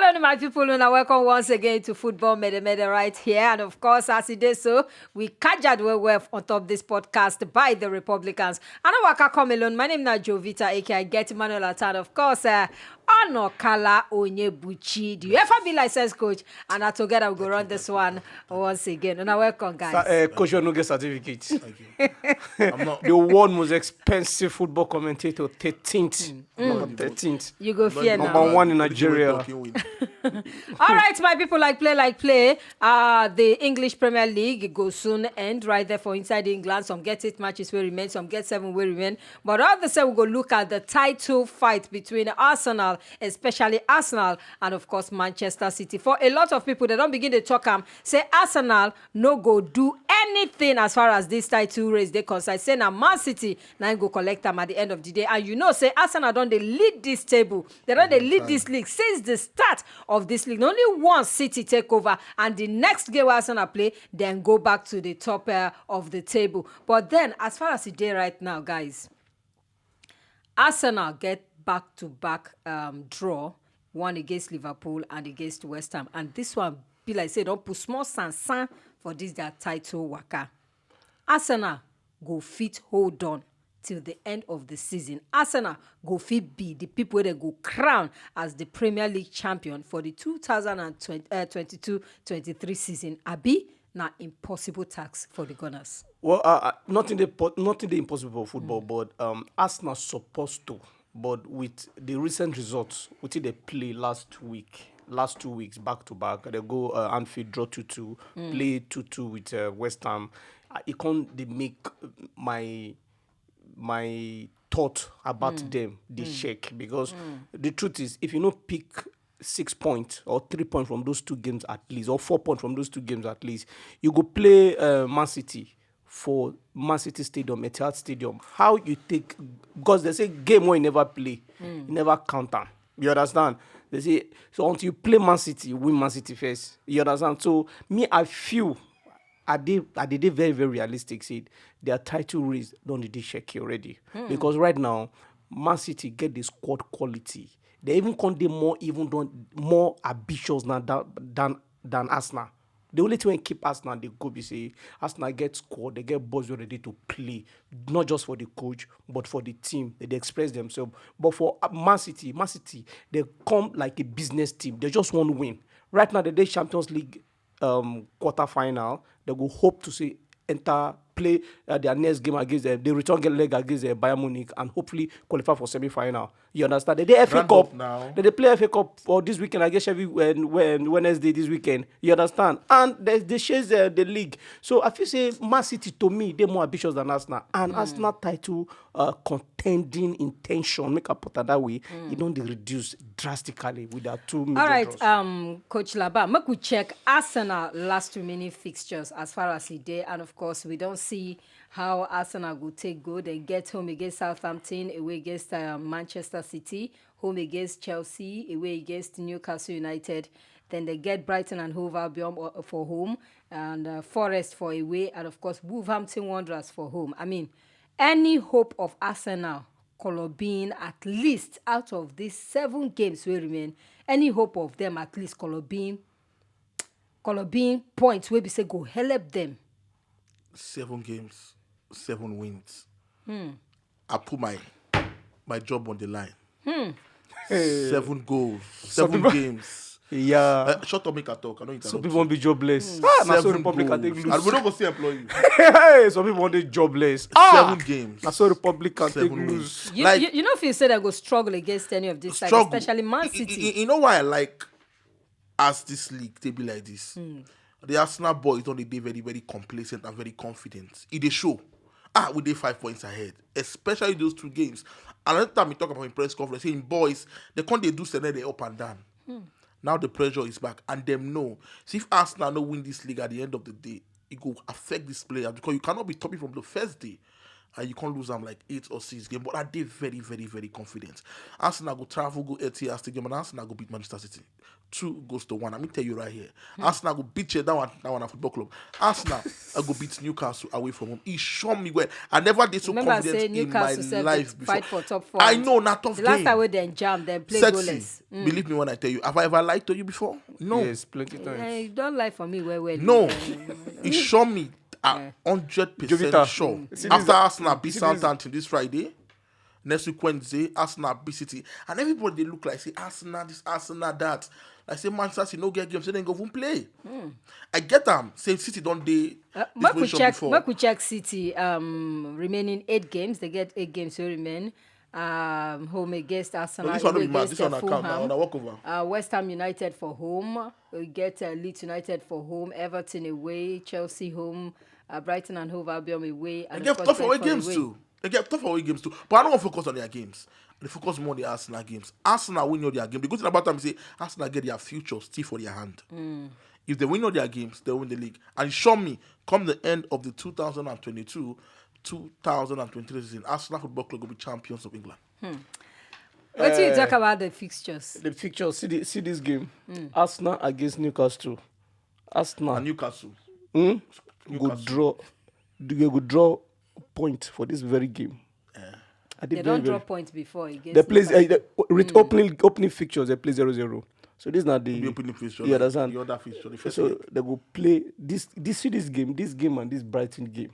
Hello, my people, and welcome once again to Football Mede Mede right here. And of course, as it is so, we catch well on top this podcast by the Republicans. And I waka come alone. My name is Jovita, aka Get Emmanuel Attah. Of course, Onokala Onye Buchi. Do you ever be licensed coach? And together we go run this one once again. And welcome, guys. Coach, you no get certificate. Thank you. I'm not The world most expensive football commentator, 13th. Number 13th. You go fear now. Number one in Nigeria. All right, my people, like play. The English Premier League goes soon end right there for inside England. Some get 8 matches will remain, some get 7 will remain. But all the same, we go look at the title fight between Arsenal, especially Arsenal, and of course Manchester City. For a lot of people, they don't begin to talk say Arsenal no go do anything as far as this title race they concern. Say now Man City now go collect them at the end of the day. And you know, say Arsenal don't they lead this table. They don't they lead this league since the start of this league. Only one City take over, and the next game Arsenal play, then go back to the top of the table. But then, as far as the day right now, guys, Arsenal get back-to-back draw, one against Liverpool and against West Ham, and this one be like say don't put small sansan for this their title waka. Arsenal go fit hold on till the end of the season. Arsenal go fit be the people that go crown as the Premier League champion for the 2022-23 season. Abi na impossible task for the Gunners. Well, not in the impossible football, but Arsenal supposed to. But with the recent results, which they play last 2 weeks back to back, they go Anfield draw 2-2, play 2-2 with West Ham. It can't they make my thought about them they shake, because the truth is, if you don't pick 6 points or 3 points from those 2 games at least, or 4 points from those 2 games at least, you go play Man City for Man City Stadium, Etihad Stadium. How you take, because they say game where you never play, you never count them. You understand? They say, so until you play Man City, you win Man City first. You understand? So me, I feel I did very, very realistic. Said their title race don't need shaky already. Because right now, Man City get the squad quality. They even more ambitious now than Arsenal. The only thing keep Arsenal, they go be say Arsenal get squad, they get boys ready to play, not just for the coach, but for the team. They express themselves. But for Man City, they come like a business team. They just want to win. Right now, the Champions League quarter final, they go hope to see enter play their next game against the return leg against Bayern Munich, and hopefully qualify for semi-final. You understand? They FA Cup now. They play FA Cup for this weekend against Sheffield Wednesday this weekend. You understand? And they chase the league. So I feel say Man City, to me, they're more ambitious than Arsenal. And Arsenal title contending intention, make a put that way, it don't reduce drastically with their 2 major All right, draws. Coach Laba, make we check Arsenal last remaining fixtures as far as the day, and of course we don't see how Arsenal will take good and get home against Southampton, away against Manchester City, home against Chelsea, away against Newcastle United. Then they get Brighton and Hove Albion for home, and Forest for away, and of course Wolverhampton Wanderers for home. I mean, any hope of Arsenal being at least out of these 7 games will remain, any hope of them at least being points where we say go help them. 7 games, 7 wins. I put my job on the line. 7 goals, 7 games. Yeah. Shut up, make a talk. I know you Some people want to be jobless. 7 Republic goals. take lose. And we don't go see employee. Hey, some people want to be jobless. 7 games. That's so Republic can take 7 lose. wins. You know if you said I go struggle against any of this side, especially Man City. You know why I like as this league they be like this? The Arsenal boys don't they very, very complacent and very confident. They show. We did 5 points ahead, especially those 2 games. Another time we talk about in press conference, saying boys, they can't they do something they up and down. Now the pressure is back, and them know. See, if Arsenal don't win this league at the end of the day, it will affect this player, because you cannot be topping from the first day, and you can't lose them like 8 or 6 games. But I did very, very, very confident. Arsenal go travel, go Etihad Stadium, and Arsenal go beat Manchester City. 2-1. Let me tell you right here. Arsenal go beat you down at Football Club. Arsenal I go beat Newcastle away from home. He showed me well. I never did so Remember confident in my life before. Fight for top 4. I know, not tough the game. last time we then jam, then play Sexy. goalless. Believe me when I tell you. Have I ever lied to you before? No. Yes, plenty times. You don't lie for me well. No. He showed me 100% Jovita. sure. See After this- Arsenal beat see this- Southampton this Friday, next week Wednesday, Arsenal beat City. And everybody they look like, say, Arsenal this, Arsenal that. I say, Manchester City no get games, so they go and play. I get them. Say City don't they Make we check City remaining 8 games. They get 8 games to remain. Home against Arsenal. This one no be mad. against This one I count. Fulham. I walk over. West Ham United for home. We get Leeds United for home. Everton away. Chelsea home. Brighton and Hove Albion away. They And get of tough course, away Brentford games away. too. They get tough away games too. But I don't want to focus on their games. They focus more on the Arsenal games. Arsenal win all their games. The good thing about them is say Arsenal get their future still for their hand. If they win all their games, they win the league. And show me, come the end of the 2022-2023 season, Arsenal Football Club will be champions of England. What do you talk about the fixtures? The picture, see this game. Arsenal against Newcastle. Arsenal And Newcastle. go draw. They go draw point for this very game. They don't draw points before against They play Newcastle. opening fixtures. They play 0-0. So this is not the The opening fixture. You understand? The other fixture. The first So leg. they go play this game and this Brighton game.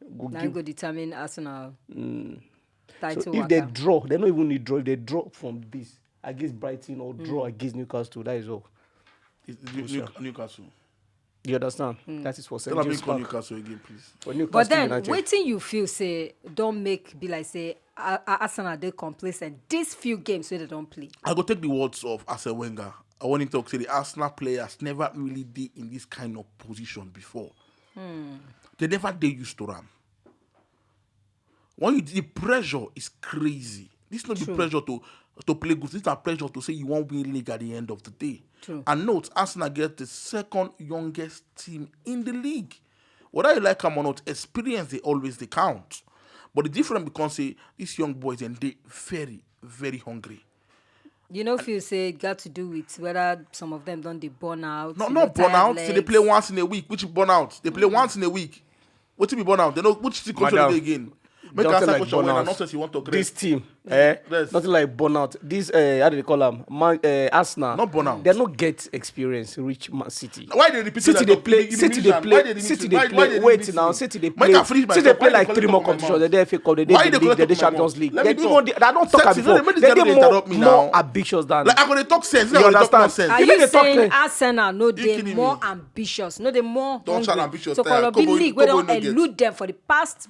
Now go determine Arsenal title. So if they waka. draw, they don't even need draw. If they draw from this against Brighton or draw against Newcastle, that is all. Newcastle. You understand? That is for St. Tell me James call Park. Newcastle again, please. For Newcastle But then, United. waiting you feel say don't make be like say Arsenal they complacent. These few games where they don't play. I go take the words of Arsene Wenger. I want him to say the Arsenal players never really did in this kind of position before. They never did used to them. When you the pressure is crazy. This is not the pressure to play good. This is a pressure to say you won't win league at the end of the day. True. And note, Arsenal get the second youngest team in the league. Whether you like them or not, experience they always they count. But the difference becomes say these young boys and they very, very hungry. You know, if you say it got to do with whether some of them don't they burn out. No, you not know, burn out. tired See, they play legs. once in a week. Which burn out? They play once in a week. What to be burn out? They know which team control Madam, the again. Make Nothing us like question when burnout. and nonsense you want to This create. team, Yes. nothing like burnout. This, how do they call them? Arsenal. Not burnout. They don't get experience. Reach Man City. Why they repeat City it they like play. the City they Why play. they City mix they it? Why play. they Wait mix now. it? City they Make play. I finish my City they talk. play Why like they 3 call more it my competitions. mouth? They FA Cup. They Why did they the call league. it They did my mouth? Champions League. Let They me didn't talk. even. I don't talk Sexy, before. no, let me They just did interrupt me more now. ambitious than. Like I gonna talk sense. You understand? Sense. Are You you need to talk saying to- Arsenal no they kidding more me? ambitious, no they more Don't sound hungry. ambitious, So tire. Colombia League we Kobo don't no get. elude them for the past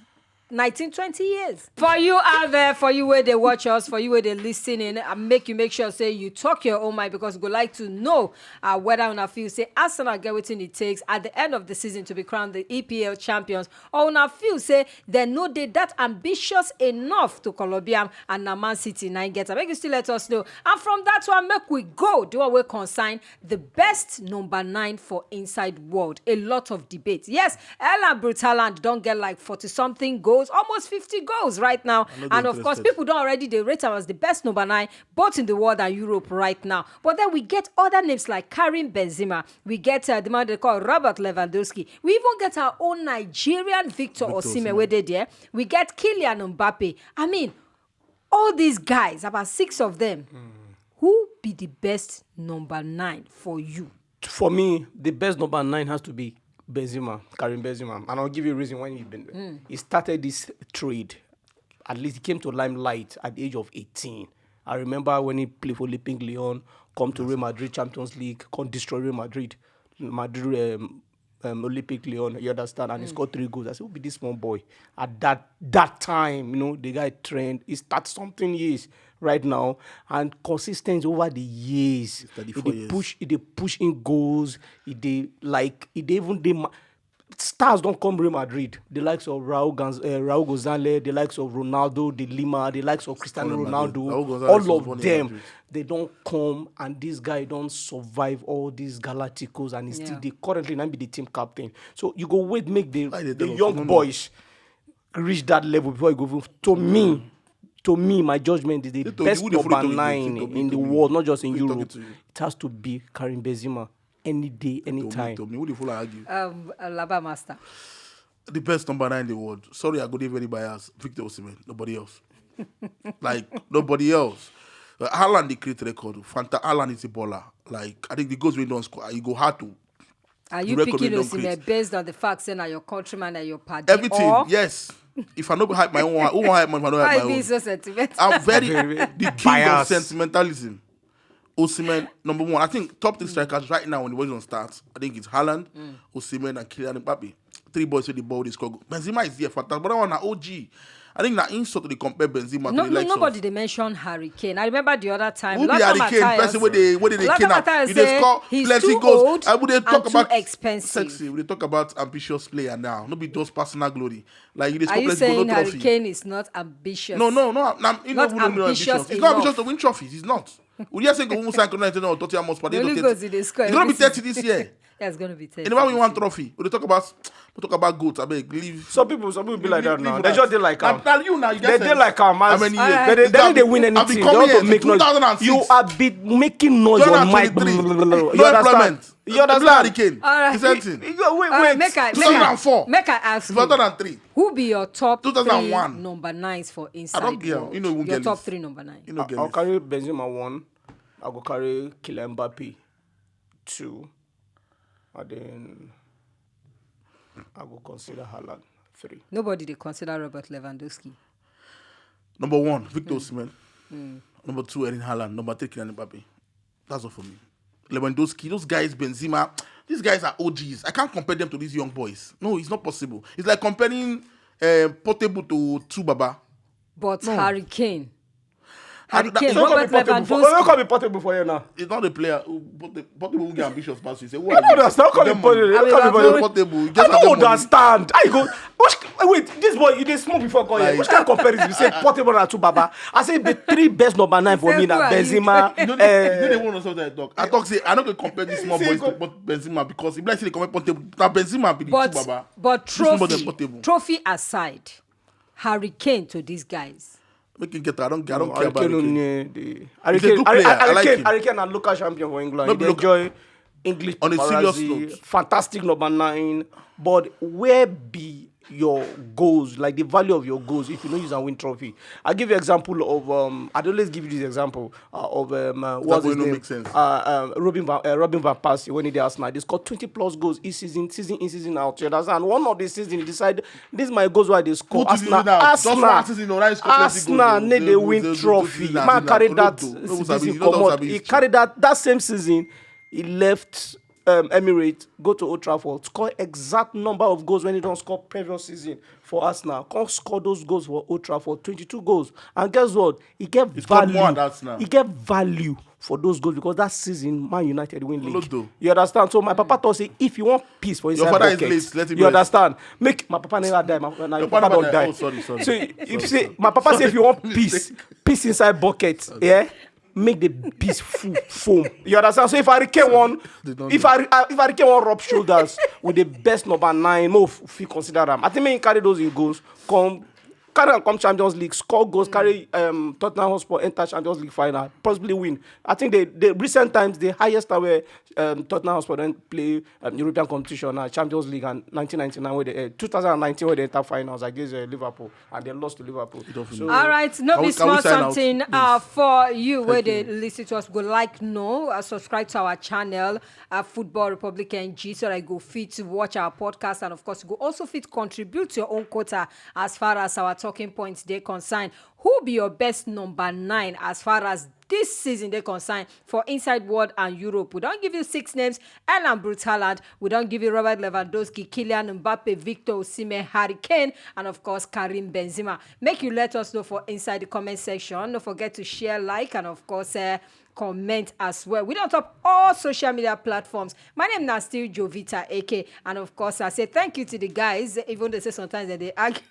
19-20 years. For you out there, for you where they watch us, for you where they listen in, and make sure say you talk your own mind because we go like to know whether or not feel say Arsenal get what it takes at the end of the season to be crowned the EPL champions, or not feel say they know they that ambitious enough to Colombia and na Man City nine get. Make you still let us know. And from that one, make we go. Do we consign the best number 9 for inside world? A lot of debate. Yes, Ella Brutaland don't get like 40-something goals, almost 50 goals right now. And of course, people don't already they rate him as the best number 9, both in the world and Europe right now. But then we get other names like Karim Benzema. We get the man they call Robert Lewandowski. We even get our own Nigerian Victor Osimhen where they there. We get Kylian Mbappe. I mean, all these guys, about 6 of them. Who be the best number 9 for you? For me, the best number 9 has to be Benzema, Karim Benzema. And I'll give you a reason why he started this trade. At least he came to limelight at the age of 18. I remember when he played for Olympique Lyon, come to Real Madrid Champions League, come destroy Real Madrid, Olympique Lyon, you understand? And he scored 3 goals. I said, who be this small boy? At that time, the guy trained. He started something years right now, and consistent over the years. He push in goals. Stars don't come Real Madrid. The likes of Raul Gonzalez, the likes of Ronaldo, De Lima, the likes of Cristiano Ronaldo, all of them, they don't come, and this guy don't survive all these Galacticos, and he's still currently not be the team captain. So you go make the young boys reach that level before you go. To me, to me, my judgment is the They told best you who they follow number to me, 9 they told me, in the told me. world, not just in Who they talking Europe. to you? It has to be Karim Benzema any day, anytime. Told me. Who the full argue? Laba Master. The best number 9 in the world. Sorry, I go very biased. Victor Osimhen. Nobody else. Like, nobody else. Haaland, they create record. Haaland is a baller. Like, I think the goals we don't score, you go hard to. Are you record picking we don't Osimhen create. based on the fact that you're your countryman and your party? Everything, or yes. If I don't hype my own, who won't hype my own if I don't why hype my being own? so sentimental? I'm very the king of biased. sentimentalism. Osimhen, number 1. I think top 3 strikers right now when the boys don't start. I think it's Haaland, Osimhen, and Kylian Mbappe. 3 boys with the ball, they score. Benzema is there, fantastic. But that one, OG. I think that insult to the compare Benzema to the likes Nobody they mentioned Harry Kane. I remember the other time. Who be Harry Kane? Person where they Kane out. Matthias You they say score he's plenty too goals. old I would they talk and too about expensive. sexy. We talk about ambitious player now. No be just personal glory. Like you they Are score you plenty goals, saying no Harry trophy. Kane is not ambitious? No. Not He no ambitious ambitious. It's not ambitious enough. to win trophies. He's not. Would you say go win sign United or Tottenham Hotspur? The only goals he dey score He's gonna be every 30 this year. Yeah, it's going to be 10. And why we want trophy? We talk about goats. I beg leave. Some people be like that leave now. that. They just did like Now you now you They did like man. How many years? Alright. They don't win I've anything. been They coming want to here make since noise. 2006. You are making noise on mic. 2023. You No understand? employment. You understand? Harry Kane. All right. He's anything. Wait. Make I 2004. ask you, 2003. who be your top 2001. 3 number 9s for inside I don't care. world? You know, we won't Your get top this. 3 number 9. You know, get I'll this. carry Benzema 1. I'll go carry Kylian Mbappe 2. And then I will consider Haaland 3. Nobody they consider Robert Lewandowski. Number 1, Victor Osimhen. Number 2, Erling Haaland. Number 3, Kylian Mbappe. That's all for me. Lewandowski, those guys, Benzema, these guys are OGs. I can't compare them to these young boys. No, it's not possible. It's like comparing Portable to Tsubaba. But Harry Kane. And Harry Kane, that- Robert Don't Lewandowski. call me portable for you now. It's not a player. Portable will get ambitious past you. Say, who I don't understand. Call me portable. I mean, Call me portable. Portable. I don't understand. I go. Wait, this boy, you did smoke before calling. Like- Which kind of comparison? You say portable and Baba. I say the 3 best number 9 for Say me who now. are you? Benzema. You know they want to something I talk. I talk say I not gonna compare these small See, boys go- to Benzema because if like say they compare Portable, now Benzema be the Tsubaba. But This number than Portable. trophy aside, Harry Kane to these guys. Make him get. I don't care about Harry Kane. Harry He's a good player. I like him. Harry Kane, a local champion for England. No, He but look- enjoy English On a serious paparazzi, note. fantastic number 9. But where be your goals, like the value of your goals, if you don't use and win trophy? I'll give you an example of I always give you this example of what's his going to name? make sense. Robin van Persie when he did Arsenal. They scored 20 plus goals each season in, season out. You understand? One of the season he decided this is my goals why they score. Put season out. Just one season, right, score 20 Arsenal goals. need they win trophy. Man carried that season come out. He carried that same season. He left Emirates, go to Old Trafford, score exact number of goals when he don't score previous season for Arsenal. Can't score those goals for Old Trafford, 22 goals. And guess what? He get scored value. more than Arsenal. He get value for those goals because that season Man United win league. Ronaldo. You understand? So my papa thought say if you want peace for inside father is bucket, late, let him you rest. understand? Make my papa never die. My Your papa father don't died. die. Oh, sorry. So if you say my papa say if you want peace inside bucket, yeah, make the peace foam. You understand? So if Harry Kane won, if Harry Kane won rub shoulders with the best number 9, more if you consider them. I think me carry those goals, come Champions League, score goals, carry Tottenham Hotspur enter Champions League final, possibly win. I think the recent times the highest time where Tottenham Hotspur then play European competition, Champions League, and 1999 where they 2019 where they enter finals against Liverpool and they lost to Liverpool. So, All right, no Can be we small sign out, something please? for you where they listen to us. Go like, subscribe to our channel, Football Republic NG, so that you go fit to watch our podcast, and of course, you go also fit contribute to your own quota as far as our talking points they concern. Who be your best number 9 as far as this season they concern for inside world and Europe? We don't give you 6 names. Erling Haaland. We don't give you Robert Lewandowski, Kylian Mbappe, Victor Osimhen, Harry Kane, and of course Karim Benzema. Make you let us know for inside the comment section. Don't forget to share, like, and of course comment as well. We don't top all social media platforms. My name is still Jovita, AK, and of course I say thank you to the guys. Even they say sometimes that they argue.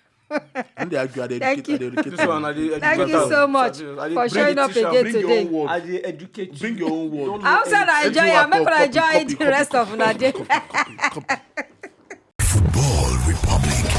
And they argue, Thank you. this one, Thank you so much for showing up again Bring your today. own word. I dey educate you. Bring your own word. Outside I enjoy it. Make I enjoy the rest of the day. Copy. Football Republic.